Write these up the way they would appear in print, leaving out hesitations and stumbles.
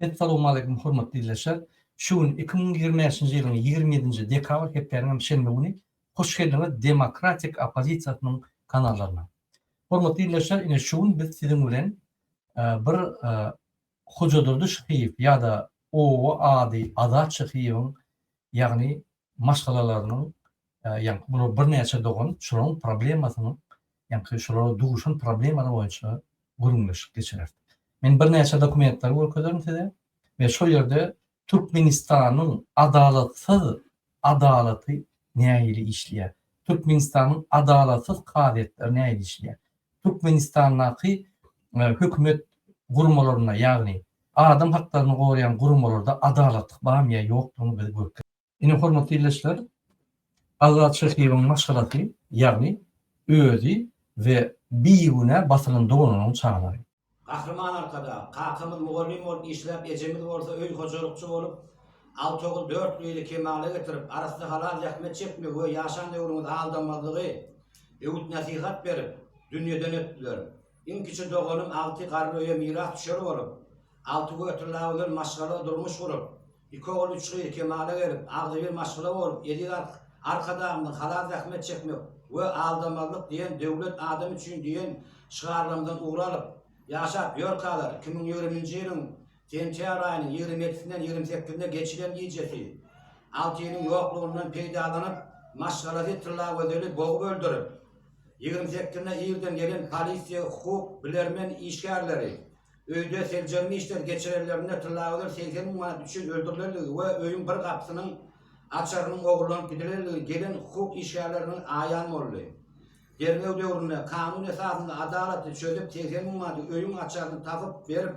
Assalamu alaykum hormatly dinleyijiler. Şuun 2025-nji ýylyň 27-nji dekabr hepleriniň şenbe güni hoş geldiňiz Demokratik Opozisiýanyň kanallaryna. Hormatly dinleyijiler, ine şuun biz siziň bilen bir Hoca Durduş Hyýew ýa-da o ady Azat Hyýewiň ýagny maşgalalarynyň ýa-ni bular bir näçe dogan şolaryň problemasyny ýa-ni şolara duguşan problemler boýunça gürümleşip geçirer. Men bir näçe dokumentler görkezdim size ve şol ýerde Türkmenistanyň adalaty näýili işleýär? Türkmenistanyň adalatsız kadetleri näýili işleýär? Türkmenistanyň hökümet gurumalaryna ýagny adam haklaryny goraýan gurumlarda adalatlyk barmy ýa ýokdugyny biz görkezdik. Ine hormatly dinleyijiler, Azat Hyýewiň maşgalaty ýagny özi we biýüne basylan doganynyň çağlary. Kahraman arkada, kakımız muğallim olup, işlep, ecemiz olsa, öy hocalıkçı olup, 6 oğul 4 lüyli kemale getirip, arasında halal zahmet çekmiyor, ve yaşan devrimiz aldanmadığı, öğüt nasihat verip, dünyadan öttüler. İn kiçi doğanım 6 karlıya miras düşür olup, 6 götürler olur, maşgala durmuş olup, 2 oğul 3 lüyli kemale gelip, ağzı bir maşgala olup, 7 arkadağımdan halal zahmet çekmiyor, ve aldanmadık diyen, devlet adam için diyen, şıgarlarımdan uğralıp, yaşap yorkalar 2020-nji ýylyň sentýabr aýynyň 27-sinden 28-ine geçiren gecesi 6 ýylyň ýoklugundan peýdalanyp maşgala etdirler we bogup öldürip 28-ine ýyldan gelen polisiýa, hukuk, bilermen işgärleri öýde seljermi işler geçirenlerine tırlağılar 80 000 manat üçin öldürülerdi we öýüň bir gapsynyň açarynyň oğurlanyp gidilerdi. Gelen hukuk işgärleriniň aýan boldy. Dernew döwründe kanun esasında adalatı çözüp 80 000 manat öýüň açaryny tapyp berip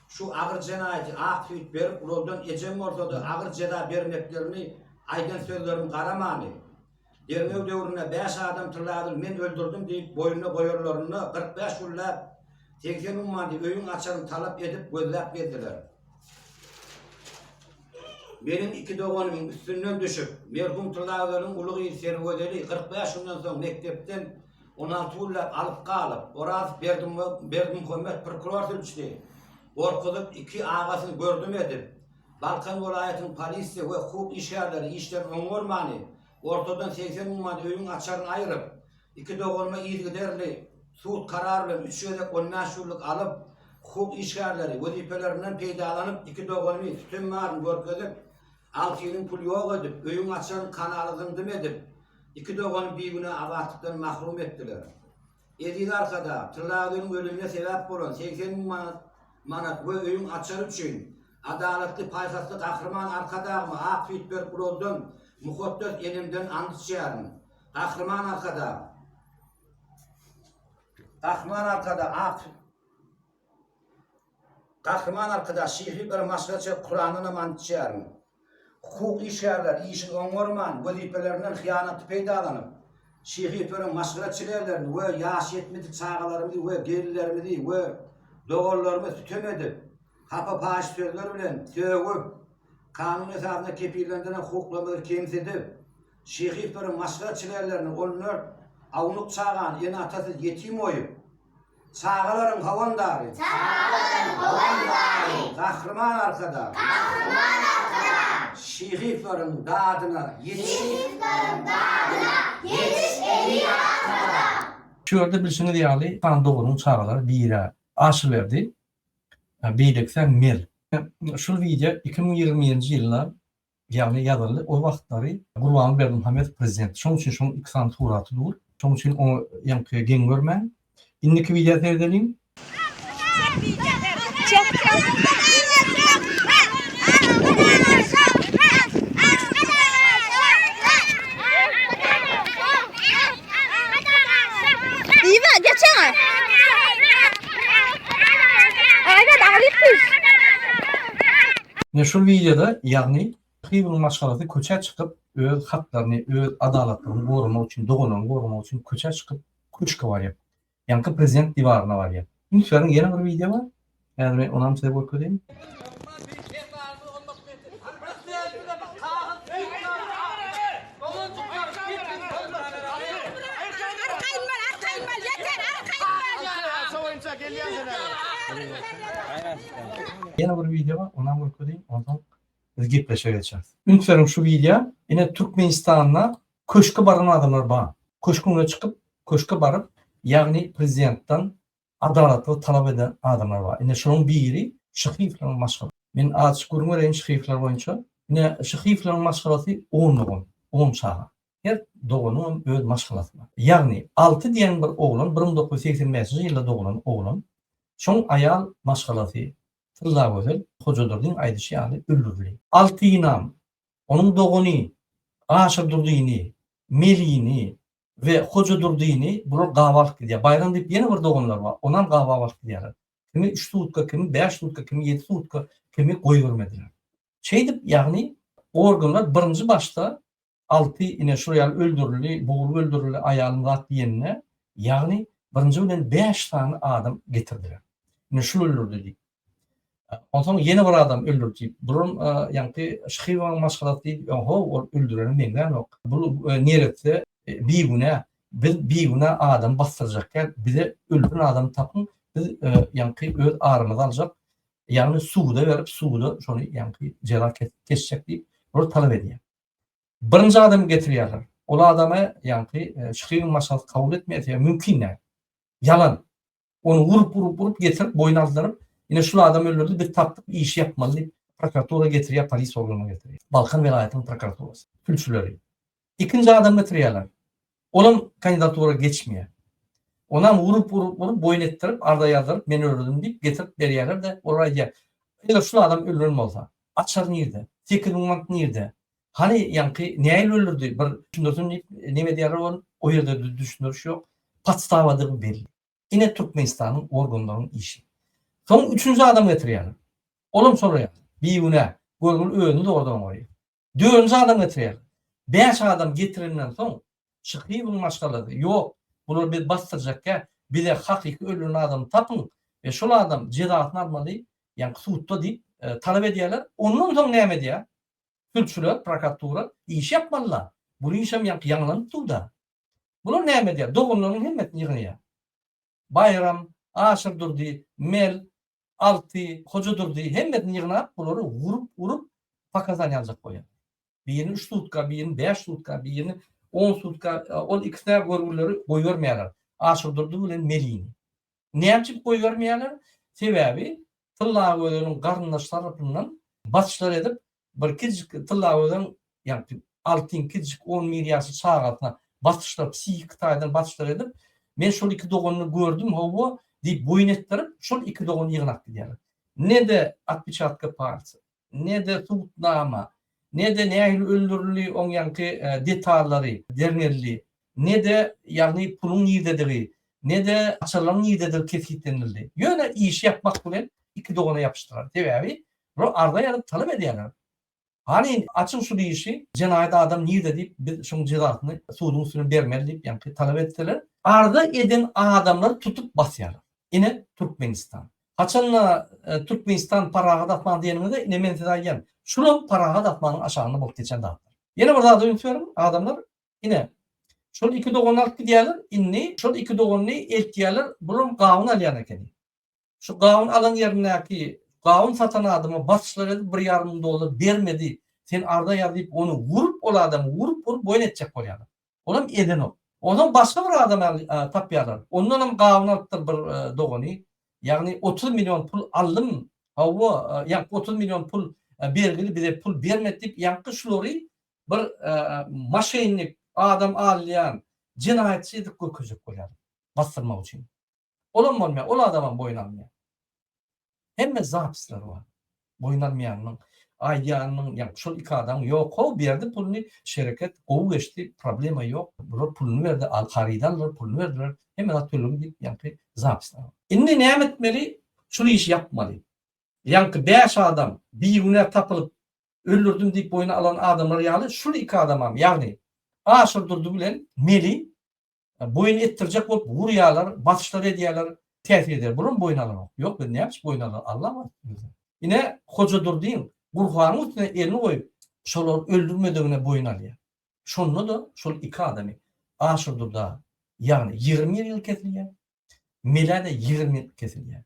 şu agyr jenaýaty aktyp berip ulagdan ejem ortada agyr jeda bermeklerini aýdan sözlerim garamany. Dernew döwründe 5 adam tırladyr, men öldürdüm diýip boýuna goýarlaryny 45 güllap 80 000 manat öýüň açaryny talap edip gözläp berdiler. Benim 2 doganymyň üstünden düşüp, merhum tırladyryň ulygy serwedeli 45 günden soň mektepden 16 güllap alyp galyp, Oraz berdim hökümet prokuror tülçdi. Orkulyp 2 agasyny gördüm edip, Balkan welaýatynyň polisiýa we hukuk işgärleri işler öňürmany, ortadan 80 000 manat öýüň açaryny aýryp, 2 doganyma ýygyderli sud karary bilen 3 ýerde 15 ýyllyk alyp, hukuk işgärleri wezipelerinden peýdalanyp 2 doganymy tütünmaryny görkezip, 6 ýylyň pul ýok edip, öýüň açaryny kanalygyndym edip, 2 dogan bir güne azatlıktan mahrum ettiler. Edil arkada tırlağının ölümüne sebep bolan 80 000 manat ve öýüň açary üçin adalatly paýhasly kahraman arkadağımı aktyp berip ulagdan muhattas elimden and içýärmi. Kahraman arkada şeýhi bir maşgaça Kur'anyna and içýärmi. Hukuk işgärler işin öňürmän wezipelerinden hyýanaty peýdalanyp şeýhiperiň maşgaraçylarlaryny we ýaş ýetmedi çağalarymy we gerilerimi we dogallarmy tütem edip hapa paş sözler bilen söwüp kanun esasynda kepillendiren hukuklarmy kemsedip şeýhiperiň maşgaraçylarlaryny onlar awnuk çağan ýene atasy ýetim oýup çağalaryň hawandary kahraman arkada şeýhiperiň dadyna yetiş eli arkada. Şu ýerde bilşiňiz ýaly tan doganyň çağalary bire aşy berdi. Beýlekse mer. Şu video 2020-nji ýylda ýagny ýazyldy. O wagtlary Gurban Berdimuhammedov prezident. Şoň üçin şoň ikisany suraty dur. Şoň üçin o ýa-ni geň görmän. Indiki video seyredelim. Şu videoda ýagny Hyýewiň maşgalaty köçe çykyp öz haklaryny, öz adalatlygyny gorumak üçin, doganyny gorumak üçin köçe çykyp kuşka barýar. Ýa-ni prezident diwarına barýar. Ýa-ni ýene bir video bar. Ýa-ni onam size görkezdim. boyunca geliyor Yine bir video var. Ondan bakayım. Ondan biz gepleşe geçeriz. Ünferim şu video. Yine Türkmenistan'la köşkü baran adamlar var. Köşküne çıkıp köşkü barıp yani prezidenttan adaletli talep eden adamlar var. Yine şunun biri şahiflerin maşgul. Men açık görmeyeyim şahifler boyunca. Yine şahiflerin maşgulası 10 saat. Her doğanın öz maşgulası var. Yani 6 diyen bir oğlan 1985 yılda doğulan oğlan. Şon ayal maşgulası Tilla özel hocadurdun aydışı yani öldürülü. 6 inam onun doğunu, aşır durduğunu, meliğini ve hoca durduğunu bunlar gavalık gidiyor. Bayram deyip yeni bir doğumlar var. Ondan gavalık gidiyorlar. Kimi 3 sutka, kimi 5 sutka, kimi 7 sutka, kimi koy vermediler. Şey deyip yani organlar birinci başta 6 yine şuraya öldürülü, boğulu öldürülü ayağını rahat diyenine yani birinci bilen 5 tane adam getirdiler. Yine şu öldürdü deyip. Ondan yeni bir adam öldürdü. Bunun yani şivan maşgalat deyip o öldüreni menden yok. Bu niyette bir güne adam bastıracakken bize öldüren adam tapın biz yani öz ağrımızı alacak. Yani suda verip suda şunu yani ceza kesecek deyip onu talep ediyor. Birinci adam getiriyorlar. O adama yani şivan maşgalat kabul etmeye mümkün değil. Yalan. Onu vurup getirip boyun aldırıp yine şu adam öldürdü bir taptık bir iş yapmalı deyip prokuratura getiriyor, polis organına getiriyor. Balkan velayetinin prokuraturası. Külçüleri. İkinci adam getiriyorlar. Onun kandidatura geçmiyor. Ona vurup boyun ettirip arda yazdırıp beni öldürdüm deyip getirip veriyorlar da oraya ya şu adam öldürülme olsa. Açar nerede? Tekir umant nerede? Hani yani neyle öldürdü? Bir düşünürsün ne diyorlar o yerde düşünürüş yok. Patstavadığı belli. Yine Türkmenistan'ın organlarının işi. Son üçüncü adam getiriyorlar. Oğlum soruyor. Bir güne görgül öğünü de oradan oraya. Dördüncü adam getiriyorlar. 5 adam getirilen son şıkıyı bunun maşgaladı. Yok. Bunu bir bastıracak ya. Bir de hakiki ölülen adam tapın. Ve şu adam cezasını almalı. Yani suutta deyip talep ediyorlar. Ondan sonra ne ediyor? Külçüler, prokuratura iş yapmalılar. Bunu işlem yanılanıp da. Bunu ne ediyor? Doğumların himmetini yığınıyor. Bayram, aşır durdu, mel, altı, hoca durdu. Hemmetini yığınıp bunları vurup pakazan yazacak koyar. Birini 3 sutka, birini 5 sutka, birini 10 sutka, o ikisine görgüleri koy vermeyeler. Aşır durdu bilen meliğini. Ne yapıp koy vermeyeler? Sebebi Tılla Öğren'in karnındaş tarafından basışlar edip bir kicik Tılla Öğren yani altın kicik 10 milyarsı sağatına basışlar, psihik Kıtay'dan basışlar edip ben şu iki doğanını gördüm o deyip boyun ettirip şu iki doğanı yığınak gidiyorlar. Ne de Atbiçatka Partisi, ne de Tuğutnama, ne de nehir öldürülü on yankı detalları, dernerli, ne de yani pulun yedediri, ne de açılan yededir tespitlenildi. Yöne iş yapmak bilen iki doğana yapıştırar. Devevi arda yarıp talep ediyorlar. Hani açın şu işi cenayet adam niye deyip bir şunun cezasını sudun üstüne vermeli deyip yani talep ettiler. Arda eden adamları tutup basıyorlar. Yine Türkmenistan. Haçanla Türkmenistan parağa datman diyenimde yine mentedayken şunun parağa datmanın aşağına bok geçen dağıtlar. Yine burada da unutuyorum adamlar yine şol iki doğanlar gidiyorlar inni şol iki doğanını eltiyorlar bunun gavun alayan ekeni. Şu gavun alan yerindeki gavun satan adamı basışlar edip $1,500 vermedi. Sen arda yazıp onu vurup o adamı vurup boyun edecek oluyor. Oğlum eden o. Ondan başka bir adam tapıyorlar. Ondan hem gavun attır bir doğanı. Yani 30 milyon pul aldım. Hava yani 30 milyon pul belgili bir de pul vermedi deyip yankı şuları bir maşinlik adam ağlayan cinayetçi edip kökücük koyar. Bastırmak için. Olan olmuyor. O adamın boyun almıyor. Hem de zapisleri var. Boyun almayanın, ayyanın, yani şu iki adam yok. O bir yerde pulunu şirket kovu geçti. Problema yok. Burada pulunu verdi. Al-Hari'dan pulunu verdiler. Hemen atölüm deyip yani zapisleri var. Şimdi ne etmeli? Şunu iş yapmalı. Yani 5 adam bir güne tapılıp öldürdüm deyip boyunu alan adamları yani şu iki adamam yani aşır durdu bilen meli boyun ettirecek olup vuruyorlar, basışlar ediyorlar, tehdit ediyorlar. Bunun boyun alan yok. Ben ne yapmış boyun alan? Allah mı? Yine hoca durduğun Burhan'ın üstüne elini koyup şoları öldürmediğine boyun alıyor. Şunu da şu iki adamı aşır durdu yani 20 yıl kesiliyor. Milada 20 kesilgan.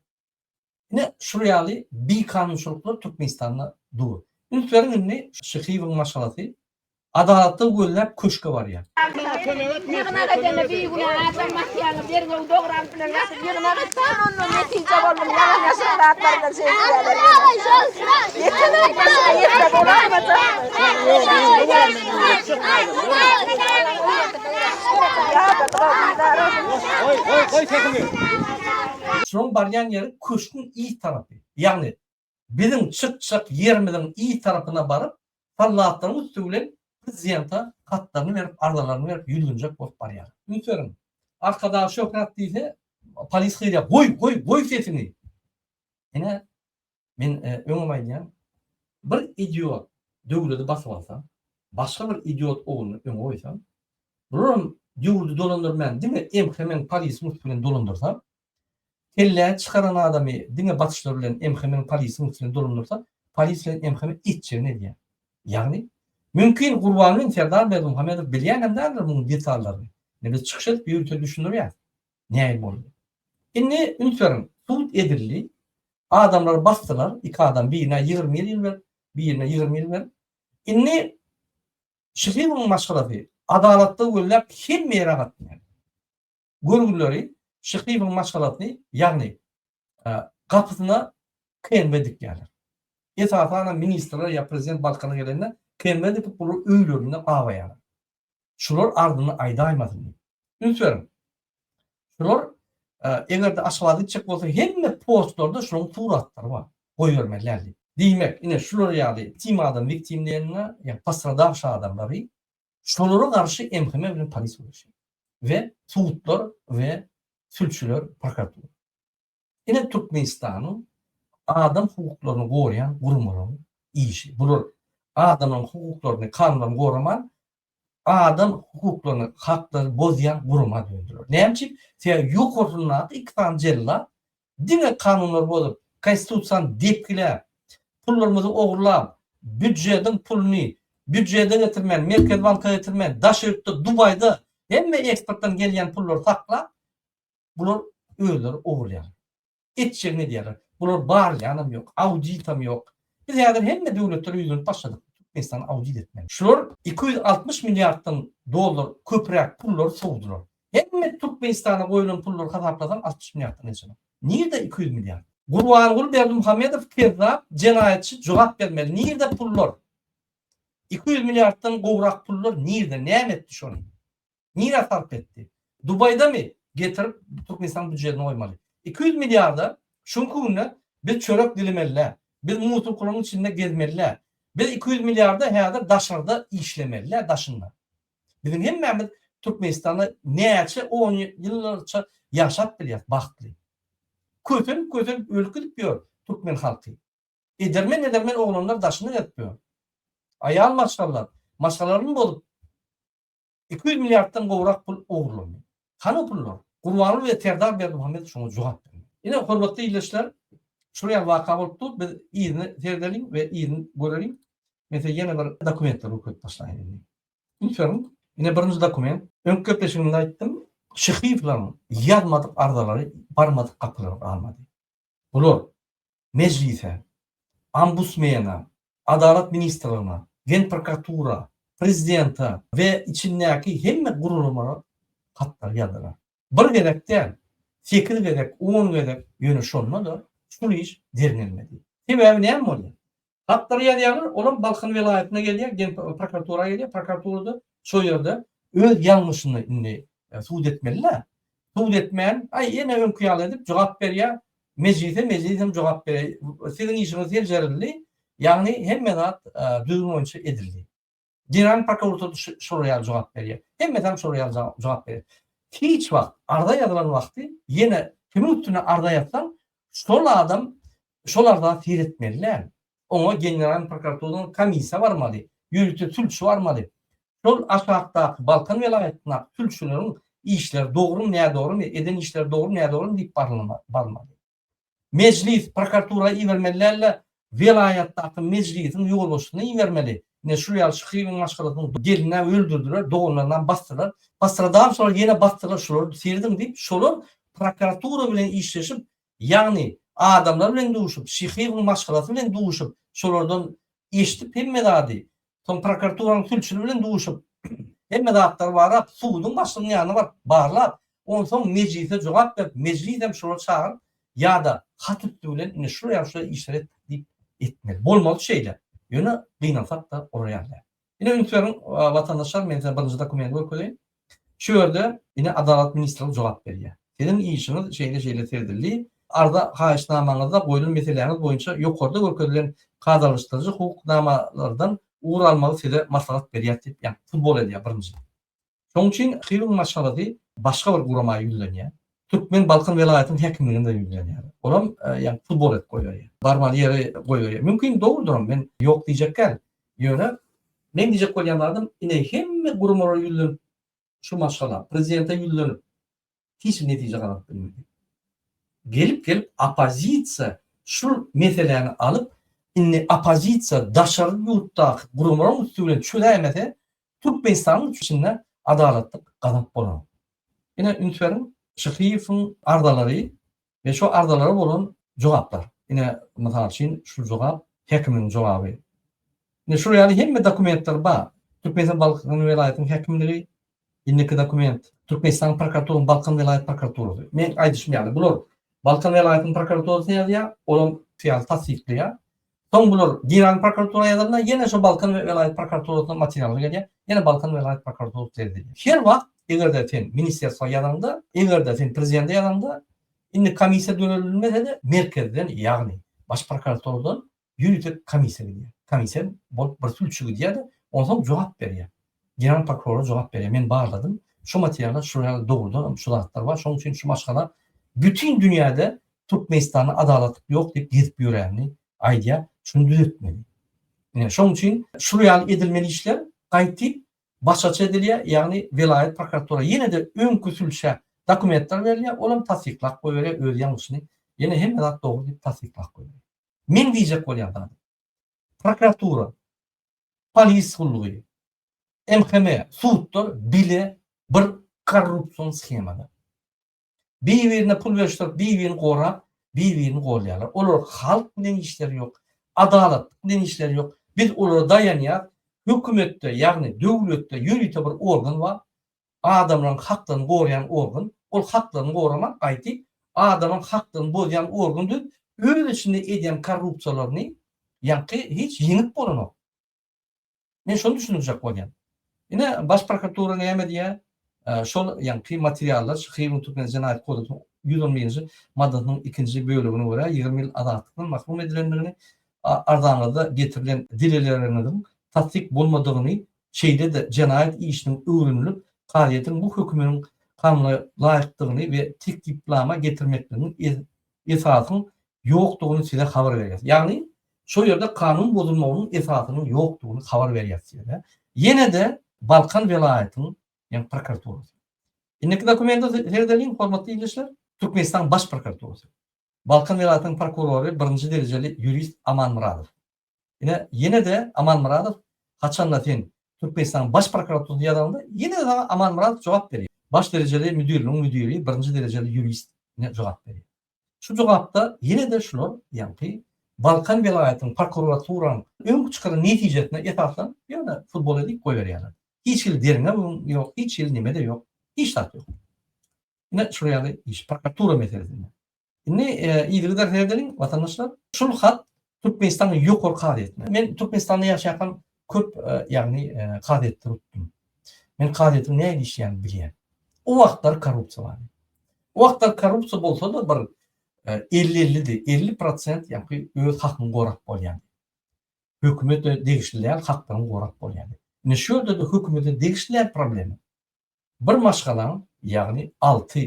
Yine şuraya bir kanunçuluklar Türkmenistan'da doğu. Ünitlerin ünlü Şıkıyev'in maşalası adalatı göllep köşke var ya. Şunun baryan yeri köşkün iyi tarafı. Yani bizim çık yerimizin iyi tarafına barıp Allah'tan üstüyle prezidenta katlarını verip ardalarını verip yürüyecek bolup baryan. Ünitlerin arkada şokrat değilse polis hıyla koy sesini. Yine ben öňüme bir idiot döwleti basyp alsam, başga bir idiot oğlunu öňe goýsam, burum döwleti dolandyrman, diňe emhemen polis bilen dolandyrsam, kelle çıkaran adamy diňe batışlar bilen emhemen polis bilen dolandyrsa, polis bilen emhemen itçerine diýär. Ýagny mümkin Gurbanyň Serdar Berdimuhammedow bilýändir muňun detalaryny. Ne biz çykyşyp ýürütip düşünürýär. Näme boldy? Indi ünitlerin suud edildi. Adamlar bastılar. İki adam birine 20 yıl ver, birine 20 yıl ver. Inni Şıkıyev'in maşgalası adalatda göllep hem yere gatdylar. Görgüleri Şıkıyev'in maşgalasını ýagny kapysyna kenmedik ýalar. Esasana ministrler ya prezident balkana gelende kenmedik bu öýlerinde awaýar. Şular ardyny aýdaýmasyn. Ünitlerin şular egerde aşgaly çyk bolsa hemme postlarda şunun suratlary bar. Goýbermelerdi. Diýmek, ine şular ýaly timadan viktimlerine, ýa pasradawşy adamlary şolara garşy emheme bilen polis bolýar. Ve suudlar ve sülçüler prokuratura. Ine Türkmenistanyň adam hukuklaryny gorayan gurumlaryň işi. Bular adamyň hukuklaryny kanunlaryny goraman, adam hukuklaryny, haklaryny bozýan guruma döndürer. Näçe? Sen ýokursyna iki tane jella diňe kanunlar bolup, konstitusiýany depkile, pullarymyzy ogurlap, büdjeden puluny, büdjeden getirmen, Merkez Banka getirmen, Daşyurtda, Dubayda hemme eksportdan gelýän pullar sakla, bular öýler ogurlaýar. Etçerine diýerler. Bular barlyanam ýok, auditam ýok. Biz ýa-da hemme döwletler ýüzüni başladyk. Türkmenistan audit etmeli. Şular 260 milyardan dolar köprek pullar soğudular. Hemme Türkmenistan'a koyulan pullar hesaplasan 60 milyardan eşene. Nirde 200 milyar? Gurbanyň Berdimuhammedow kezzap jenayetçi jogap bermeli. Nirde pullar? 200 milyardan gowrak pullar nirde? Näme etdi şonu? Nire sarp etdi? Dubayda mı? Getirip Türkmenistan büdjetine koymaly. 200 milyarda şunkunna bir çörek dilimeliler. Bir mutul kurulunun içinde gezmeliler. Biz 200 milyarda herhalde daşlarda işlemeliler, daşınlar. Bizim hemmemiz Türkmenistan'da näçe 10 yıllarca yaşap bilyas, baktlı. Kötün ölkülüp diyor Türkmen halkı. Edermen oğlanlar daşını etmiyor. Ayal maşgalarının bolup 200 milyardan gowrak pul oğurlanıyor. Hanı pullar? Gurbanyň ve Serdar Berdimuhammedow şoňa jogap berdi. Ine hormatly ýerleşler, şuraya vaka bolupdy, biz iýini terdelim ve iýini görelim. Mesela yine bir dokumentler okup başlayalım. Ünitlerin yine birinci dokument. Öňköpleşiginde aýtdym, Şykyewlaryň ýazmadyk ardalary, barmadyk kapylary almady. Bular meclise, ombudsmena, adalet ministrligine, gen prokuratura, prezidenta ve içindäki hemme gurulmalara hatlar ýazdylar. Bir gerekden 8 gerek, 10 gerek ýöne şonmalar şu iş derinelmedi. Sebebi näme boldy? Hatlar ýazýarlar, olam Balkan vilayetine gelýär, gen prokuratura gelýär, prokuraturada şo ýerde öz ýalňyşyny indi suud etmeliler. Suud etmeýän, ay ýene öňküýal edip jogap berýär, meclisem jogap berýär. Sizin işiniz ýerjärli, ýagny hemme zat düzgün boýunça edildi. Genel prokuratura şuraya jogap berýär. Hemme şuraya jogap berýär. Hiç wagt arda ýazylan wagty ýene kimin üstüne arda ýatsan, şolarda seyretmeliler. Oňa general prokuraturadan komissiýa barmaly, ýürütüp sülçü barmaly. Şol aşagdaky Balkan vilayetine sülçüleriň işler dogrumy, näme dogrumy, eden işler dogrumy, näme dogrumy diýip barmaly. Meclis prokuratura iýermeliler, vilayetdaky meclisiň ýolbaşyny iýermeli. Ne şuraya Şykyewlaryň maşgalasyny geline öldürdüler, doğumlarından bastılar. Bastıradan sonra yine bastılar, şular seyredin deyip şolar prokuratura bilen işleşip, yani adamlar bilen duşup, şihirin maşgalası bilen duşup, şolardan eşitip hemme dadi. Son prokuraturanın tülçülü bilen duşup, hemme dağıtlar varap, suudun başının yanına var, barlap, ondan son meclise cevap verip, meclisem şolar çağırıp, ya da hat üstü bilen şuraya işler etmeli. Bolmalı şeyler. Yöne kıynalsak da oraya. Yine ünitörün vatandaşlar, mesela birinci dokumentu okulayım. Şu yerde yine Adalet Ministrliği cevap veriyor. Sizin işiniz şeyle terdirli. Arda haýyşnamanızda goýulan meseleleriniz boýunça ýokarda görkezlen kazançlyşdyrjy hukugnamalardan uğur almagy size maslahat berýär diýip, ýani futbol edýär birinji. Şoň üçin Xirun maşgalaty başga bir guramağa ýüzlenýär. Türkmen Balkan welaýatynyň hekimliginde ýüzlenýär. Olam ýani futbol et goýýar. Barmaly ýere goýýar. Mümkin dogrudur, men ýok diýjekler. Ýöne men diýjek bolýanlardan ine hemme guramalar ýüzlenip şu maşgala prezidente ýüzlenip hiç netije garat bilmedi. Gelip opozisiya şu meselelerini alıp inni opozisiya daşarı ýurtda guramalar üstüne çölemese Türkmenistan'ın içinde adaletlik gadap bolan. Yine ünitörün Şıhiyev'in ardalary ve şu ardalara bolan jogaplar. Yine mesela için şu jogap hekimin jogaby. Yine şu ýaly hemme dokumentler bar. Türkmenistan Balkan welaýatynyň hekimligi inneki dokument. Türkmenistan prokuraturasy Balkan welaýat prokuraturasy. Men aýdyşym ýaly bular Balkan welaýatynyň prokuraturasy ýa-da olam fiýal tasdikleýär. Soň bular Genel prokuratura ýazarlar, ýene şu Balkan welaýat prokuraturasynyň materialy gelýär. Ýene Balkan welaýat prokuraturasy terdirler. Her wagt egerde sen ministersiýa ýazanda, egerde sen prezidente ýazanda, indi komissiýa dönelmese merkezden, ýagny baş prokuraturadan ýürütek komissiýa gidiyor. Komissiýa bolup bir sülçü gidiyor, ondan jogap berýär. Genel prokuror jogap berýär. Men barladym. Şu materiallar şuraya doğrudan şu zatlar var. Şoň üçin şu maşgala bütün dünýäde Türkmenistanyň adaletlik ýok diýip gezip ýörenli aýdýar. Şunu düzeltmeli. Şoň üçin şuraya edilmeli işler gaýty başgaça edilýär. Ýagny welaýat prokuratura ýene-de öňkü sülşe dokumentler berýär. Olam tasdiklap goýberýär öz ýalňyşyny. Ýene hemme zat dogry diýip tasdiklap goýberýär. Men diýjek bolýan prokuratura, polis gullugy, MHM, suudlar bile bir korrupsiýon schemada. Bir-birine pul berişdirip, bir-birini gorap, bir-birini golýarlar. Olar halk bilen işleri ýok, adalet bilen işleri ýok. Biz olara daýanýar, hökümetde, ýagny döwletde ýürüte bir organ bar. Adamlaryň haklaryny gorayan organ, ol haklaryny goramak gaýty adamlaryň haklaryny bozýan organdy. Öz içinde edýän korrupsiýalaryny ýa-ni hiç ýeňip bolanok. Men şonu düşünjek bolýan. Yine baş prokuratura näme diýär? Şol ýa-ni materiallar Xirun Türkmen Jenaýat Kodeksiniň 111-nji maddasynyň 2-nji bölügine görä 20 ýyl azatlykyň mahrum edilendigini, ardağında getirilen dilelerinin tasdik bolmadygyny, şeýle de jenaýat işiniň öwrünilip, gaýetiniň bu höküminiň kanuna laýykdygyny we tikdiplama getirmekliginiň esasyň ýokdugyny size habar berýär. Ýagny şu ýerde kanun bozulmagynyň esasynyň ýokdugyny habar berýär. Ýene de Balkan welaýatynyň ýa-ni prokuraturasy. Inneki dokumentda terdirliň hormatly ýerleşler Türkmenistan baş prokuraturasy. Balkan welaýatynyň prokurory 1-nji derejeli ýurist Aman Muradow. Ýene de Aman Muradow haçanda sen Türkmenistan baş prokuraturasy ýazanda ýene de Aman Muradow jogap berýär. Baş derejeli müdirliň müdiri 1-nji derejeli ýurist jogap berýär. Şu jogapda ýene de şular ýa-ni Balkan welaýatynyň prokuraturasyň öňkü çykaran netijesine esaslan ýa-ni futbol edip goýberýärler. Hiç il derine yok, hiç il nime de yok, hiç tat yok. Yine şuraya iş prokuratura meselesinde. Yine ýigirler herdelin vatandaşlar şul hat Türkmenistan'ın ýokary kadetine. Men Türkmenistan'da ýaşaýan köp ýagny kadetli tutdum. Men kadetim näme işleýän bilýän. O wagtlar korrupsiýa bar. O wagtlar korrupsiýa bolsa da bir 50% ýa-ni öz hakyny gorap bolýan. Hökümet degişliler haklaryny gorap bolýan. Ne şu ýerde de hökümetin degişliler problemi. Bir maşgalan, ýagny 6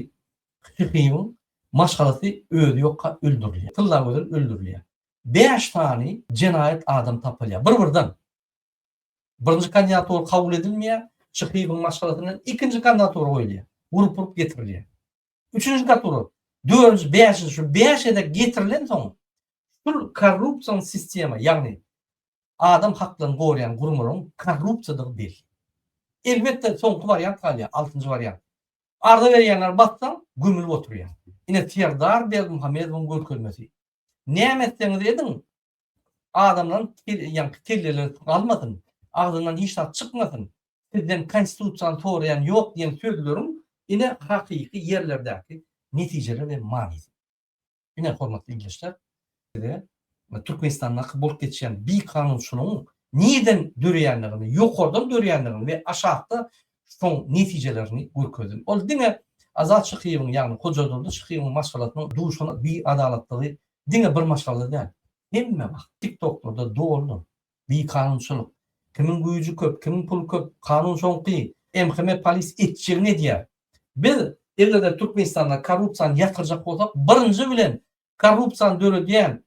Xirun maşgalasy öýde ýokka öldürilýär. Tıllar bilen öldürilýär. 5 tane jenaýat adam tapylýar. Bir-birden. Birinji kandidatur kabul edilmeýär. Xirun maşgalasynyň ikinji kandidatury goýulýar. Urup getirilýär. Üçüncü kandidatur, 4-nji, 5-nji, şu 5-e de getirilen soň şu korrupsiýon sistema, ýagny adam haklaryny gorayan gurumlaryň korrupsiýadygy belli. Elbetde soňky variant galýar, 6-njy variant. Arda berýänler batsan gömülip oturýar. Ine Serdar Berdimuhammedowyň görkezmesi. Näme etseňiz edin? Adamdan kelleler almadın. Ağzından hiç tat çıkmadın. Sizden konstitusiýany torayan yok diyen sözlerim ine hakiki yerlerdeki neticeler ve mani. Ine hormatly dinleýärler. Türkmenistan'da kabul geçen bir kanunçunun neden döreyenlerini, yukarıdan döreyenlerini ve aşağıda son neticelerini görkezdim. O dine azat çıkıyımın yani Kocadolda çıkıyımın maşgalatının duşuna bir adaletliği dine bir maşgalı değil. Hemme bak TikTok'da doğru bir kanunçuluk. Kimin gücü köp, kimin pulu köp, kanun soňky, MHM polis etçiğine diye. Biz eğer Türkmenistan'da korrupsiýany yatırjak bolsak, birinji bilen korrupsiýany döreýän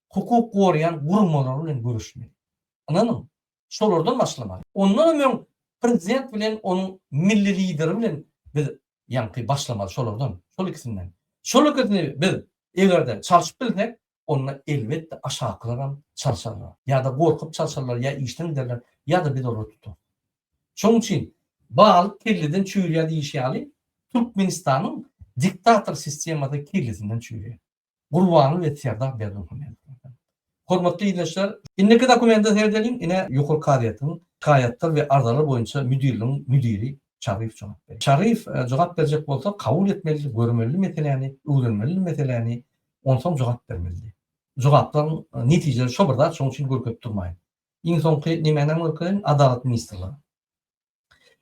hukuk koruyan gurumlar bilen görüşmeli. Anladın? Şolardan başlamalı. Ondan men prezident bilen onun milli lideri bilen biz ýanky başlamaly şolardan. Şol ikisinden. Şol ikisini biz egerde çalışyp bilsek, onunla elbette aşağılaram çalışarlar. Ya da korkup çalışarlar, ya işten derler, ya da biz onu tutar. Şoň üçin bağlı kirliden çüýrýär diýişýäli Türkmenistan'ın diktatör sistemada kirlisinden çüýrýär. Gurbany ve Serdar Berdimuhammedow. Hormatly dinleýärler, indiki dokumentda serdelim ine ýokary kariýatyň şikaýatlar we arzalar boýunça müdirliğin müdiri Şarif jogap berdi. Şarif jogap berjek bolsa kabul etmeli, görmeli meseleni, öwrenmeli meseleni, onsoň jogap bermeli. Jogapdan netijeleri şobarda, şoň üçin görkezip durmaýyn. Iň soňky nimeni görkezip Adalet ministrligi.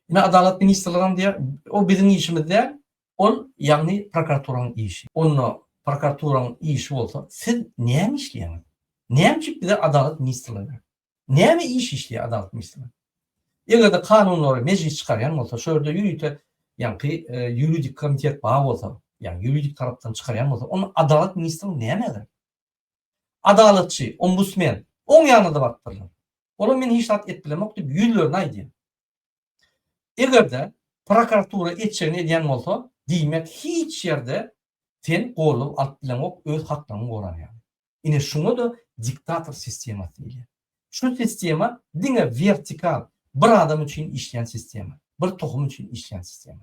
Ine Adalet ministrligiň diýär, o bizim işimiz däl, ol ýagny prokuraturaň işi. Onu prokuraturaň işi bolsa, siz näme işleýäňiz? Näme üçin bize Adalet ministrligi? Näme iş işleýär Adalet ministrligi? Eger kanunlary meclis çykarýan bolsa, şöýerde ýürüýte, ýanky ýuridik komitet bar bolsa, ýani ýuridik tarapdan çykarýan bolsa, onu Adalet ministrligi nämedir? Adaletçi, ombudsman, oň ýanyda baktyrlar. Ola men hiç tat etbilemok diýip ýüzlerini aýdýar. Egerde prokuratura etçegini edýän bolsa, diýmek hiç ýerde sen golup alyp bilemok öz haklaryny goranýar. Ine şuňa da diktatör sistematy diýilýär. Şu sistema diňe vertikal bir adam üçin işleyen sistema, bir tohum üçin işleyen sistema.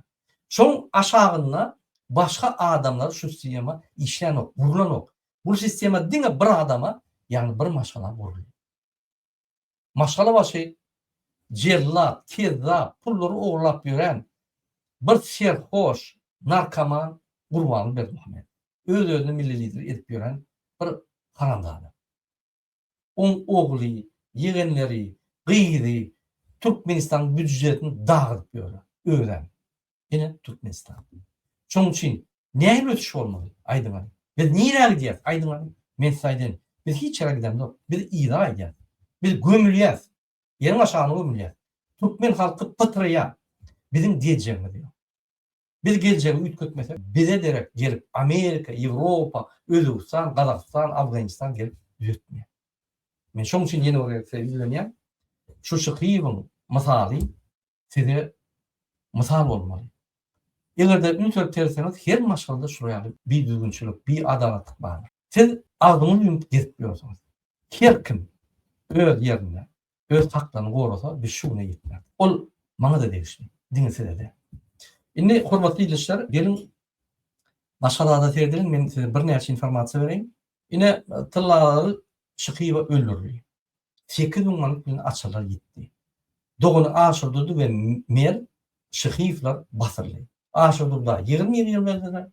Şoň aşağına başga adamlar şu sistema işleyen ok, gurulan ok. Bu sistema diňe bir adama, yani bir maşgala gurulýar. Maşgala başy jellat, kezzap, pullary oglap ýören bir serhoş, narkoman Gurbany Berdimuhammedow. Öz-özüni milli lider edip ýören bir haramzada. On ogly, yegenleri, gyýdy, Türkmenistan büdjetini dağıtıp ýörer. Öýren. Ine Türkmenistan. Şoň üçin näme ötüş bolmaly? Aýdyňar. Biz nire gidýär? Aýdyňar. Men saýdym. Biz hiç ýere gidemok. Biz ýa gidýär. Biz gömülýär. Ýerin aşagyna gömülýär. Türkmen halky pytrýar. Bizim diýjegimiz ýok. Biz geljegi ütkötmesek, bize derek gelip Amerika, Ýewropa, Özbekistan, Gazakistan, Afganistan gelip düzeltmeýär. Men şoň üçin ýene oraya izlenýär. Şu şykybyň mysaly size mysal bolmaly. Egerde ünitör terseňiz her maşgalda şuraya bir düzgünçilik, bir adaletlik bar. Siz agdyňyzy ýumyp gitip ýörsiňiz. Her kim öz ýerinde, öz haklaryny gorasa, biz şuna gitmek. Ol maňa da degişli. Diňe de. Indi hormatly dinleýärler, gelin başga da terdirin, men size bir näçe informasiýa bereýin. Ine tillary şykyby öldürdi. 8 manat bilen açylar gitdi. Dogyny aşyrdydy we mer şykyflar basyrly. Aşyrdyda 20 ýyl berdiler.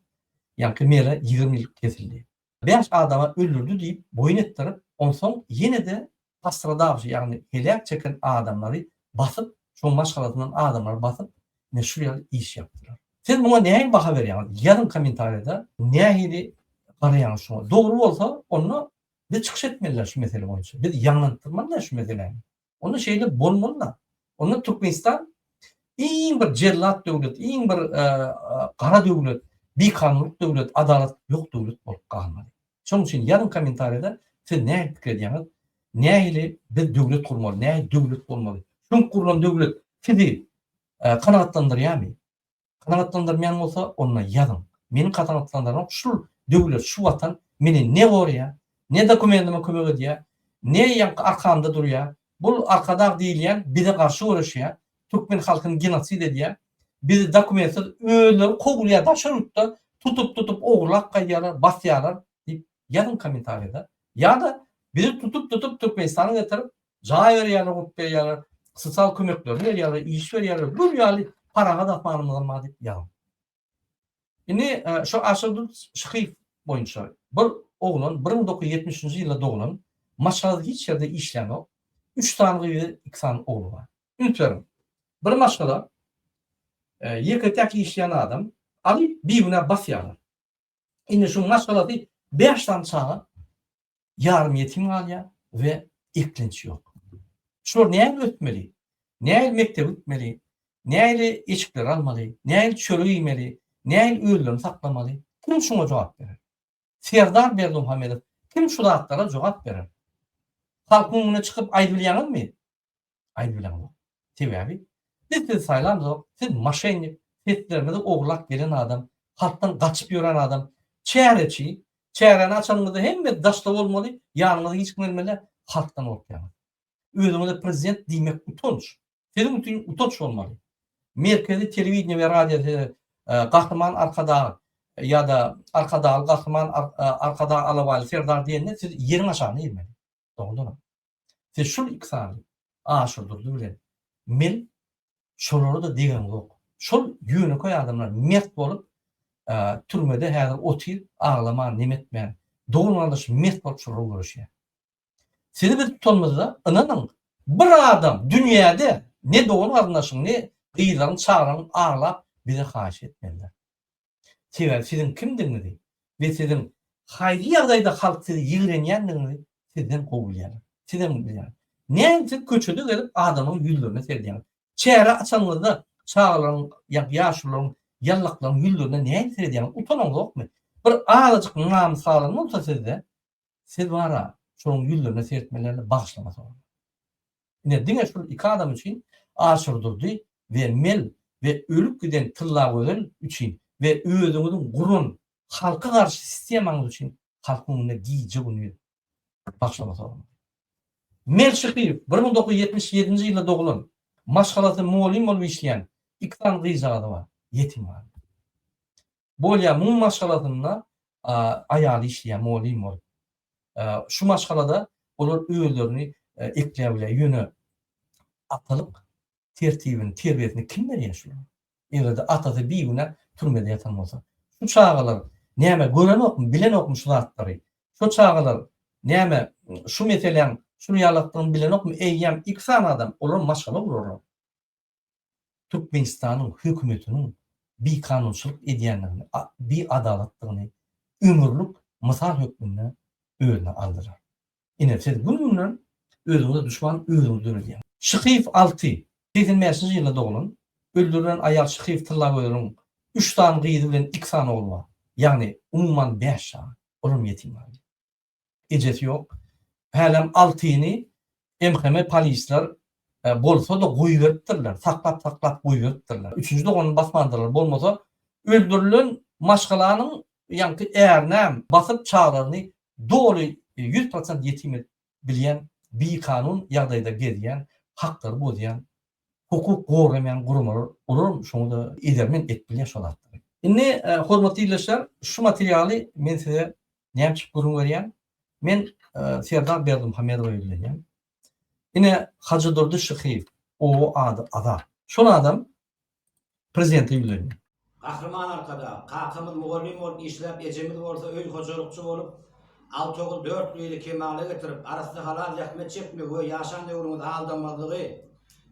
Ýa-ni mere 20 ýyl kesildi. 5 adama öldürdü diýip boyun etdirip, onsoň ýene de pastradawy, ýagny helak çeken adamlary basyp, şoň maşgalatyndan adamlar basyp, meşru iş yapdylar. Siz buna näme baha berýäňiz? Ýazyn kommentariyada nähili garaýan şoňa. Dogry bolsa, onu biz çıkış etmeliler şu mesele boyunca. Biz yanlantırmalılar şu meseleyi. Onu şeyle bolmalılar. Onu Türkmenistan iň bir jellat döwlet, iň bir gara döwlet, bir kanunluk döwlet, adalet yok döwlet bolup galmaly. Şoň üçin ýaryn kommentariyada siz näme pikir edýäňiz? Nähili biz döwlet kurmaly, näme döwlet bolmaly? Şoň kurulan döwlet sizi kanagatlandyrýarmy? Kanagatlandyrmaýan bolsa, onu ýazyn. Meni kanagatlandyrmak şu döwlet, şu watan meni ne gorýar? Ne dokumentime kömek edýär, ne arkamda durýar. Bul arkada diýilýän bize garşy görüşýär. Türkmen halkyny genosid edýär. Bizi dokumentsiz öyle kogulya taşırıp tutup oğurlap kayyalar, basyalar deyip yazın komentariyada. Ya da bizi tutup Türkmenistan'a getirip cay veriyorlar, hukuk veriyorlar, sosyal kömekler veriyorlar, iş veriyorlar, bu yani paraga da manımız olmadı deyip yazın. Indi şu Aşırdır Şıkıyf boyunça bir oğlan 1970 ýylda doğulan, Maşgalada hiç yerde işlemok, 3 tane ve 2 tane oğlu var. Ünitlerim. Bir Maşgala ýeketäki işleyen adam alyp bir güne basýarlar. Indi şu Maşgalada 5 tane çağa yarım yetim alýar we eklenç ýok. Şular näme ötmeli? Näme mektep ötmeli? Näme eşikler almaly? Näme çöre giymeli? Näme öýlerini saklamaly? Kim şuna jogap berer? Serdar Berdimuhamedov kim şu zatlara jogap berer? Halkyň önüne çykyp aýdyp bilýärmi? Aýdyp bilýärmi? Sebäbi siz saýlamyz, siz maşenik, setlerinde oglak gelen adam, halktan gaçyp ýören adam, çäreçi, çäreni açanygda hemme daşda bolmaly, ýanyňyza hiç kim gelmeli, halktan okýar. Özüňize prezident diýmek utanç. Senin üçün utanç bolmaly. Merkezi telewiziýa we radio gahryman arkada ya da arkada gahryman arkada alabaly Serdar diýende siz ýeriň aşagyna ýermeli. Doğrudur. Siz şu iksany aşurdur bilen. Men şolary da diýen yok. Şol ýöne koý adamlar mert bolup türmede häzir otyr ağlaman, nemetmän. Doğrulandyş mert bolup şolary görüşýär. Sizi bir tutanmazda inanın bir adam dünýäde ne doğru arnaşyň ne gyýlan çağıran ağlap bize haýyş etmeliler. Sebäbi sizin kimdiňizi we sizin haýry ýagdaýda halk sizi ýigrenýändiňizi sizden gowulýar. Sizden bilýär. Näme köçede gelip adamyň ýüzlerine serdiňiz. Çäre açanygda çağıran ýaşlaryň ýallaklaryň ýüzlerine näme serdiňiz? Utanaňyz ýokmy? Bir azajyk nam salanyň bolsa sizde, siz bara şoň ýüzlerine sertmelerini bagşlamas olur. Ne diňe şu iki adam üçin aşurdurdy we mel we ölüp giden tyllagylar üçin we özüňiziň gurun halka garşy sistemaňyz üçin halkyňyna giýje güni bagşlamas olur. Mel Şıkıyf 1977 ýylda doğulan, Maşgalada muallim bolup işleyen 2 tane gyzady var, yetim var. Bolýa Muň Maşgaladynda aýaly işleýän muallim bolup. Şu Maşgalada olar öýlerini ekleýär ýöne atalyp tertibini, terbiýetini kim berýär şunu? Eger atasy bir güne türmede ýatan bolsa, şu çağalar näme gören okmy, bilen okmy şu zatlary? Şu çağalar näme şu meseleň şunu ýalatdygyny bilen okmy? Eýýem iksan adam olar Maşgala gururlar. Türkmenistanyň hökümetiniň bir kanunçylyk edýändigini, bir adalatlygyny, ömürlük mysal hökmüne öýüne aldyrar. Ine siz bununla özüňize düşman özüňiz döredýär. Şıkıyf 6 85 ýylda doğulan, öldürülen aýal Şıkıyf Tyllagoýlaryň 3 tane gyzy bilen 2 tane oğlu var. Ýagny umumyň 5 şah. Olar ýetim var. Ejesi ýok. Häzir 6-ny MHM polisler bolsa da goýup etdirler. Saklap goýup etdirler. 3-nji dogany basmandylar bolmasa öldürülen Maşgalanyň ýanky ärnäm basyp çağlaryny dogry 100% yetim bilýän bir kanun ýagdaýda gezýän, hakkary bozýan, hukuk goramayan gurumlar olur, şonu da edermen etbilýär şolatlar. Indi hormatly ýerleşler, şu materialy men size näme çykyp gurum berýän? Men Serdar Berdimuhamedow öýlenýän. Ine Hacıdurdy Şıkıyf, o adam. Şol adam prezidenti öýlenýär. Gahryman arkada, kakymyz mugallim bolup işläp, ejemiz bolsa öý hojalykçy bolup, 6 oğul 4 ýyly kemale getirip, arasynda halal ýakmet çekmek we ýaşan döwrüňizde aldanmadygy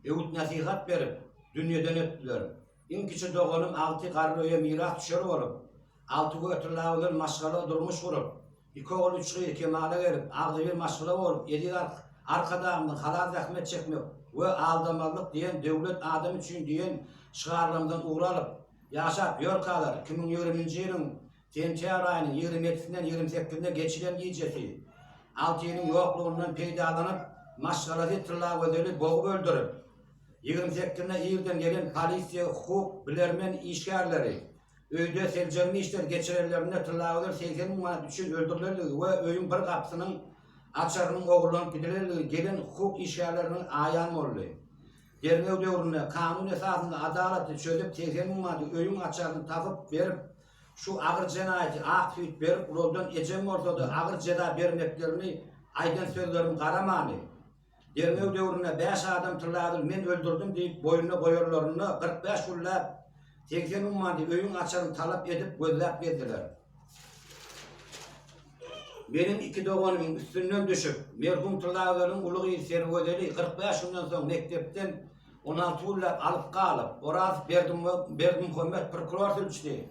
öwüt nasihat berip, dünýeden ötdiler. Iň kiçi doganym 6 garryýa miras düşer bolup, 6 götürläwler Maşgala durmuş gurup, 2 oğul 3 ýyly kemale gelip, agdy bir Maşgala bolup, edýär arkadaýymyň halal ýakmet çekmek we aldanmalyk diýen döwlet adam üçin diýen şygarlarymdan uğralyp, ýaşap ýörkalar 2020-nji ýylyň Tentýar aýynyň 27-sinden 28-ine geçilen gecesi 6 ýylyň ýoklugyndan peýdalanyp Maşgalada Tyllagoýlary bogup öldürüp 28-ine ýyldan gelen polisiýa, hukuk, bilermen işgärleri öýde seljermi işler geçirenlerine Tyllagoýlar 80 000 manat üçin öldürilerdi we öýüň bir gapsynyň açarynyň ogullanyp gidilerdi. Gelen hukuk işgärleriniň aýan boldy. Dernew döwründe kanun esasında adalatı çözüp 80 mümadi öýün açarını tapıp berip şu agyr jenaýaty ak tüýüp berip ulagdan ejem ortada agyr jeda bermeklerini aýdan sözlerim garamany. Dernew döwründe 5 adam tırladyr men öldürdüm diýip boýuna goýarlaryny 45 ýyllap 80 mümadi öýün açarını talap edip gözläp berdiler. Benim iki doğanımın üstünden düşüp, merhum tırlağların ulu iyiseri ödeli 45 yıldan sonra mektepten 16 yıllap alıp kalıp, orası Berdim Hürmet prokuror sürçtü.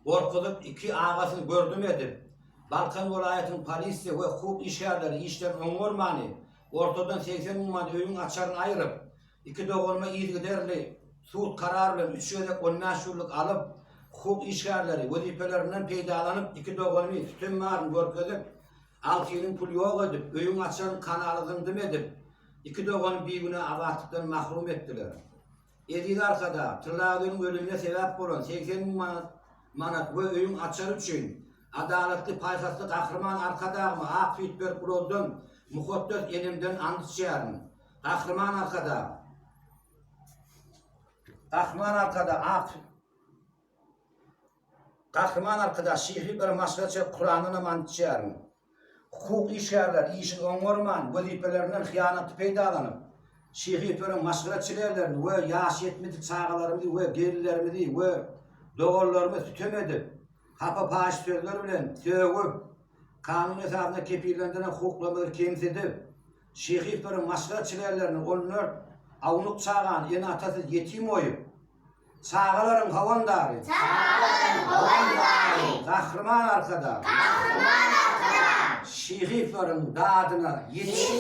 Korkudup iki ağasını gördüm edip, Balkan vilayetinin polisi ve hukuk işyerleri işler öngörmani, ortadan 80 ummadı öğün açarını ayırıp, iki doğanıma ilgiderli, suud kararlı 3 yıllık 15 yıllık alıp, hukuk işyerleri vazifalerinden peydalanıp, iki doğanımı tüm marını görkezip, 6 yılın pul yok edip, öğün açarını kanalızındım edip, iki doğanı bir güne avatlıktan mahrum ettiler. Edil arkada, tırlağının ölümüne sebep olan 80 manat ve öğün açar için, adaletli paykaslı kahraman arkadağımı ak fitber kuroldum, muhottöz elimden andışçıyarım. Kahraman arkada, kahraman arkada şihri bir maslaçı Kur'an'ına andışçıyarım. Hukuk işyerler, işin öngörman, vazifelerinden hıyanatı peydalanıp, şehitlerin maşgıratçilerlerini ve yaş yetmedi çağalarımızı ve gerilerimizi ve doğrularımızı tütemedip, hapa paş sözler bilen sövüp, kanun esasında kepirlendiren hukuklamaları kemsedip, şehitlerin maşgıratçilerlerini onlar avunuk çağan en atasız yetim oyup, çağaların havandarı, kahraman arkada, şehitlerin dadına yetiş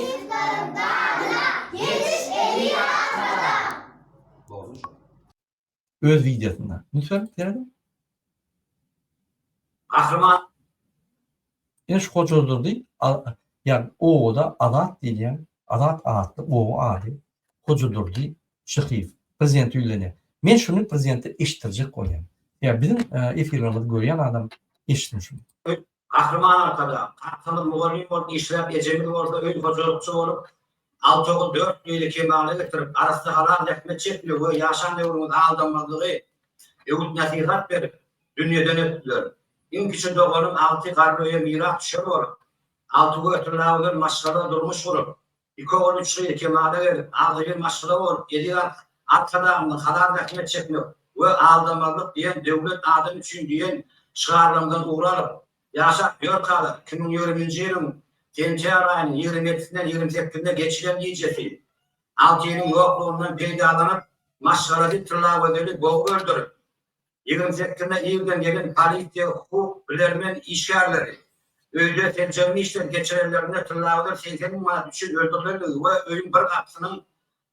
arkada. Doğru. Öz videosunda. Lütfen verelim. Kahraman. Yani şu hocadır değil. Yani o da adat diyen, adat adlı o adı. Hocadır değil. Şıkif. Prezident üylerine. Men şunu prezidente eşittirecek koyayım. Ya bizim efirlerimizde gören adam eşitmişim. Kahraman arkada, kahraman muğallim olup, işlep, ecemil olup, öyle hocalıkçı olup, 6 yıl 4 yılı kemale getirip, arasında halal ekmek çekmiyor ve yaşam devrimiz aldırmadığı, evut nasihat verip, dünyadan öptüler. İn kişi doğanın 6 karnıya miras düşer olup, 6 götürlağının maşrada durmuş olup, 2 yıl 3 yılı kemale gelip, 6 bir maşrada olup, 7 yıl arkadağının halal ekmek çekmiyor ve aldırmadık diyen devlet adam için diyen çıkarlarından uğralıp, yaşak diyor kalır, 2020 yılın Tentiyar ayının 27'sinden 28'inde geçilen diyecekti. 6 yılın yokluğundan peydalanıp, maşgarası tırlağı ödeli boğu öldürüp, 28'inde İl'den gelen polisiye hukuk bilermen işyerleri, öyle tercihli işler geçirenlerine tırlağı 80 manat için öldürülür ve öğün bir kapsının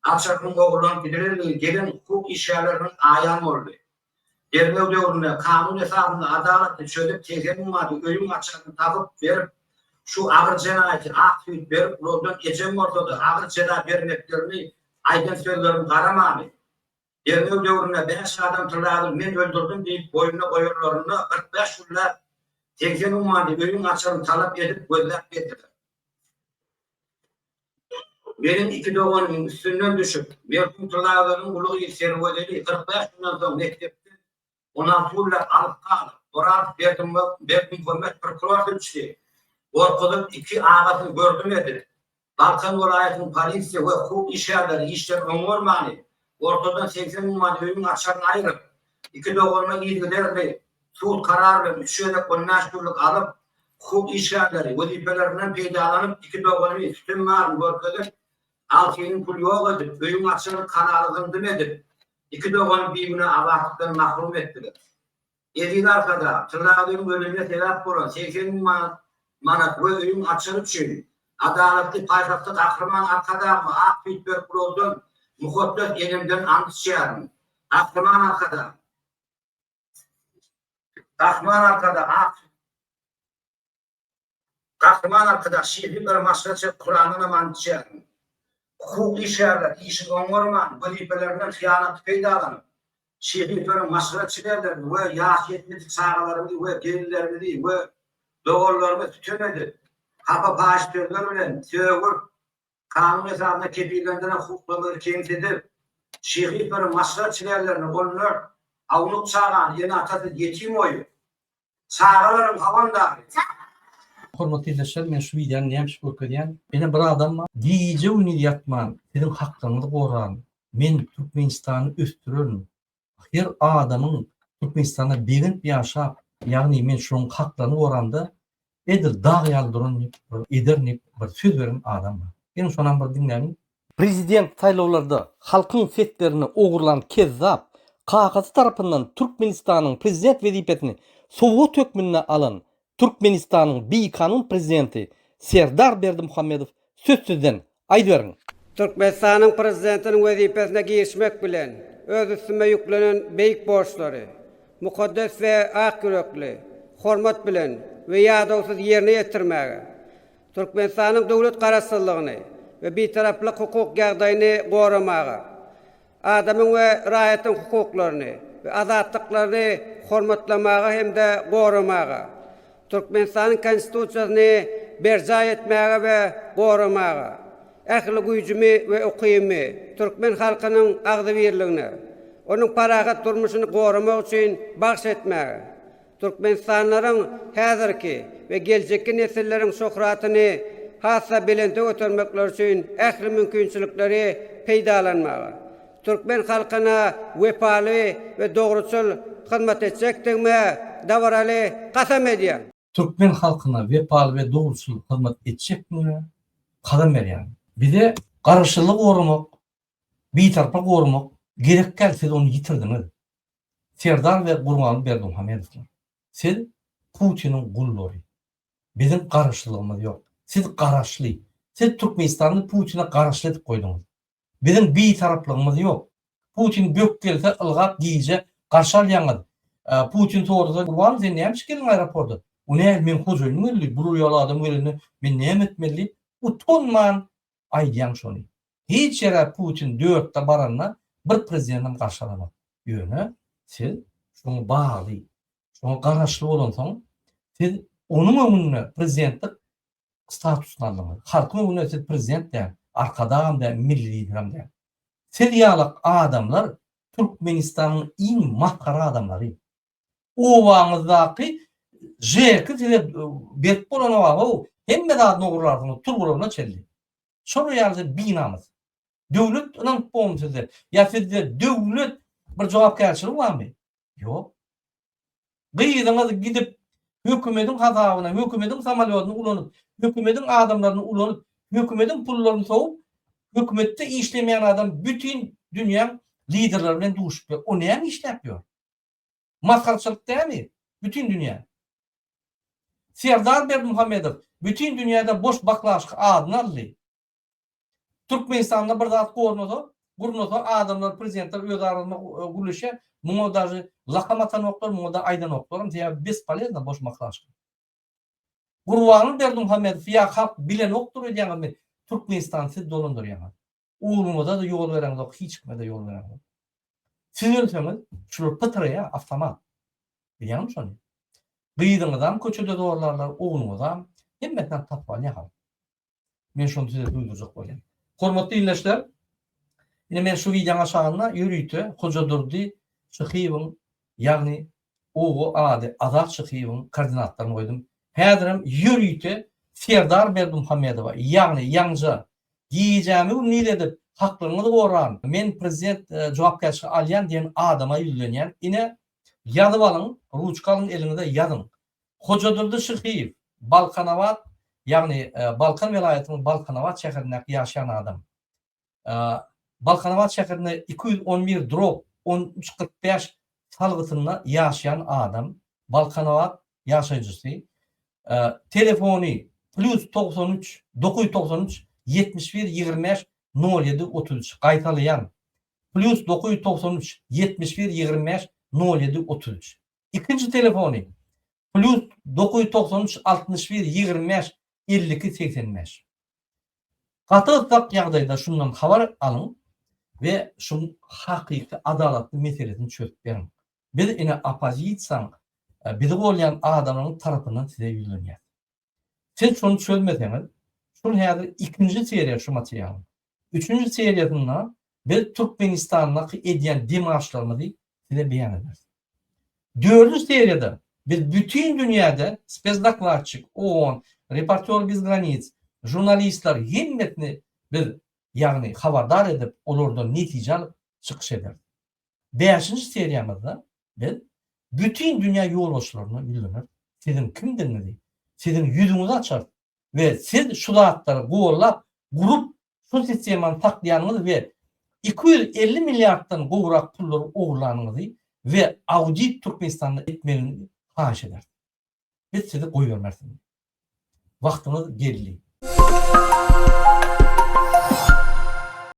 alçakının oğuldan gidilir gelen hukuk işyerlerinin ayağını oldu. Dernew döwründe kanun esasında adaletli çözüp 80 manat öğün açarını tapıp verip, şu agyr jenaýaty ak tüýüp berip ulagdan ejem ortada agyr jeda bermeklerini aýdan sözlerim garamany. Dernew döwründe 5 adam tırladyr men öldürdüm diýip boýuna goýarlaryny 45 ýyllap 80 ummady öýün açarını talap edip gözläp berdiler. Benim iki doğanımın üstünden düşüp, merhum tırlağların ulu iyiseri ödeli 45 yıldan sonra mektepten 16 ýyllap alıp kalıp, orası Berdim Hürmet prokuror sürçtü. Korkudup iki ağasını gördüm edip, Balkan vilayetinin polisi ve hukuk işyerleri işler öngörmani, ortadan 80 ummadı öğün açarını ayırıp, iki doğanıma ilgiderli, suud kararlı 3 yıllık 15 yıllık alıp, hukuk işyerleri vazifelerinden peydalanıp, iki doğanımı tüm marını görkezip, 6 yılın pul yok edip, öğün açarını kanalızındım edip, iki doğanı bir güne avatlıktan mahrum ettiler. Edil arkada, tırlağının ölümüne sebep olan 80 manat ve öğün açar için, adaletli paykaslı kahraman arkadağımı ak fitber kuroldum, muhottöz elimden andışçıyarım. Kahraman arkada, şihri bir maslaçı Kur'an'ına andışçıyarım. Hukuk işyerler, işin öngörman, vazifelerinden hıyanatı peydalanıp, şehitlerin maşgıratçilerlerini ve yaş yetmedi çağalarımızı ve gerilerimizi ve doğrularımızı tütemedip, hapa paş sözler bilen sövüp, kanun esasında kepirlendiren hukuklamaları kemsedip, Şehitlerin masraçilerlerini onlar avluk sağan yeni atatı yetim oyu. Sağaların havanda. Hormatly izleşler, men şu videony näme görkezýän? Ene bir adam diýje uny ýatman, senin haklyňy goran, men Türkmenistany östüren. Her adamyň Türkmenistanda begin ýaşap, ýagny men şonuň haklaryny goranda edir dag ýaldyran, ederni bir söz beren adam. Ene şonan bir dinläň. Prezident saýlawlarında halkyň setlerini ogurlan kezzap, kakasy tarapyndan Türkmenistanyň prezident wezipetini Sowet hökmüne alan Türkmenistanyň beýkanun prezidenti Serdar Berdimuhammedow sözsüzden aýdyberiň. Türkmenistanyň prezidentiniň wezipesine girişmek bilen öz üstüme yüklenen beýik borçlary, mukaddes we ak yürekli, hormat bilen we ýadawsyz ýerine ýetirmäge, Türkmenistanyň dowlat garaşsyzlygyny we bitaraplyk hukuk ýagdaýyny goramaga, adamyň we raýatyň hukuklaryny we azatlyklaryny hormatlamaga hemde goramaga, Türkmenistanyň konstitusiýasyny berja etmäge we goramaga, ähli güýjümi we ukymy türkmen halkynyň agdybirligine, onuň parahat durmuşyny goramak üçin bagş etmäge, Türkmenistanlaryň häzirki we geljekki nesilleriň şöhratyny hassa belente götürmekler üçin ähli mümkinçilikleri peýdalanmaga, türkmen halkyna wepaly we dogruçul hyzmat etjekdigime dawraly gasam edýär. Türkmen halkyna wepaly we dogruçul hyzmat etjekmi? Kadam berýär. Bize garaşsyzlyk goramak, bitarplyk goramak gerek gelse onu yitirdiňiz. Serdar we Gurban Berdimuhammedow. Siz Putiniň gullary. Bizim garaşlygymyz ýok. Siz garaşly. Siz Türkmenistanyny Putin'e garaşly edip goýduňyz. Bizim bitarplygymyz ýok. Putin gök gelse ılgap giýje garşy alýaňyz. Putin toğrusy Gurban sen näme işgelin aeroportda? Ony men hojalyň geldi, bu ýol adam geldi. Men näme etmeli? Utanman aýdýan şonu. Hiç ýere Putin döwletde baranna bir prezidentim garşy alamak. Ýöne siz şonu bagly, şonu garaşly bolansoň, siz onuň öňünde prezidentlik statusyny aldyňyz. Halkyň öňünde siz prezident däl, arkadam da milli lideram däl. Siz ýalyk adamlar Türkmenistanyň iň mahkara adamlary. O wagtdaky jeki size berip bolan wagt hemme zat nogurlaryny turgularyna çeldi. Şonu ýaly binamyz. Döwlet ýa pomsyzy, ýa sizde döwlet bir jogapkärçilik barmy? Ýok. Gyýdyňyz gidip hökümetiň hazabyna, hökümetiň samalyotyny ulanyp, hökümetiň adamlaryny ulanyp, hökümetiň pullaryny soğup, hökümetde işlemeýän adam bütün dünýä liderleri bilen duşup, o näme işläpýär? Maskarçylyk dämi? Bütün dünýä. Serdar Berdimuhammedow bütün dünýäde boş baklaşyk adyny aldy. Türkmenistanda bir zat gurnosa adamlar prezidentler öz aralarında gülüşe, muňa daşy lakamatan oklar, muňa da aýdan oklar, diýär bespalyazna boş baklaşyk. Gurban Berdimuhammedow ýa halk bilen okdur diýäňmi? Türkmenistan siz dolandyrýar. Uluňyza da ýol bereňiz, hiç kimde ýol bereňiz. Siz ölseňiz, şular pytyrýa awtomat. Bilýärmi şonu? Gyýdyňyzam köçede doğrularlar, oğluňyzam hemmetten tapýan ýa. Men şonu size duýdurjak bolýan. Hormatly dinleşler, ine men şu videoň aşagyna ýürüýte Hoca Durdy Şyhybowyň, ýagny oğu ady Azat Şyhybowyň koordinatlaryny goýdum. Häzirim ýürüýte Serdar Berdimuhammedow, ýagny ýaňja giýjämi umyt edip haklaryňy goran, men prezident jogapkärçilik alýan diýen adama ýüzlenýän. Ine ýazyp alyň, ruçkalyň eliňizde ýazyň. Hoca Durdy Şyhybow, Balkanawat, ýagny Balkan welaýatynyň Balkanawat şäherinde ýaşaýan adam. Balkanawat şäherinde 211/1345 salgytynda ýaşaýan adam, Balkanawat ýaşaýjysy. Telefony +93 993 71 25 07 33 gaýtalýan. +993 71 25 07 33. İkinci telefony +993 61 25 52 85. Gatylsak ýagdaýda şundan habar alyň we şun hakyky adalatly meselesini çözüp beriň. Biz ine opozisiýaň bizi bolýan adamlaryň tarapyndan size ýüzlenýär. Siz şunu çözmeseňiz, şunu häzir ikinji seriýa şu material. Üçüncü seriýasynda Biz Türkmenistan'daki ediyen demaçlarımızı size beyan ederiz. 4. seriyede biz bütün dünyada Spezdaklaçık, OON, Reporter Bez Granic, jurnalistler himmetini biz yani haberdar edip onlardan netice alıp çıkış ederiz. 5. seriyamızda biz bütün dünya yoldaşlarına bildirir. Sizin kimdirinizi, sizin yüzünüzü açar ve siz şu zatları gollap, grup şu sistemanı taklayanınız ve 250 milyardan goğrak pulları oğurlanınızı ve audit Türkmenistan'da etmelerini haş eder. Biz sizi koyuyorlar. Vaktiniz geldi.